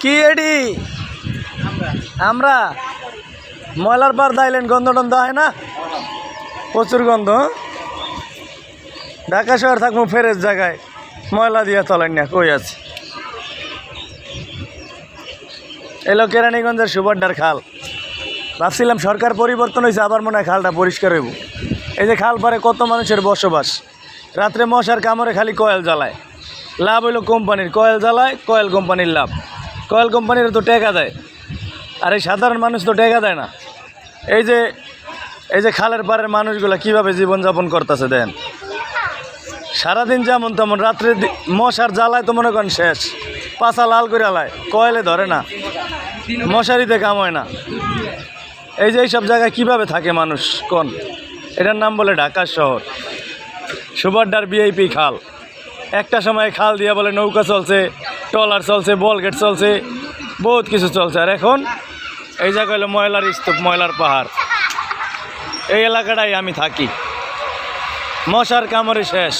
কি এডি আমরা ময়লার পার দাইলেন গন্ধ টন্ধ হয় না প্রচুর গন্ধ ঢাকা শহর থাকবো ফেরের জায়গায় ময়লা দিয়ে চলেন না কই আছে এলো কেরানীগঞ্জের সুবড্ডার খাল ভাবছিলাম সরকার পরিবর্তন হয়েছে আবার মনে হয় খালটা পরিষ্কার হইব এই যে খাল পারে কত মানুষের বসবাস রাত্রে মশার কামড়ে খালি কয়েল জ্বালায় লাভ হইলো কোম্পানির কয়েল জ্বালায় কয়েল কোম্পানির লাভ কয়েল কোম্পানির তো টেকা দেয় আর এই সাধারণ মানুষ তো টেকা দেয় না এই যে খালের পাড়ের মানুষগুলো কীভাবে জীবনযাপন করতেছে দেন সারাদিন যেমন তেমন রাত্রে মশার জ্বালায় তো মনে করেন শেষ পাছা লাল করে আলায় কয়েলে ধরে না মশারিতে কাম হয় না এই যে এইসব জায়গায় কীভাবে থাকে মানুষ কোন এটার নাম বলে ঢাকা শহর সুবড্ডার ভিআইপি খাল একটা সময় খাল দিয়ে বলে নৌকা চলছে ট্রলার চলছে বলগেট চলছে বহুত কিছু চলছে আর এখন এই জায়গা হলো ময়লার স্তূপ ময়লার পাহাড় এই এলাকাটাই আমি থাকি মশার কামড়ে শেষ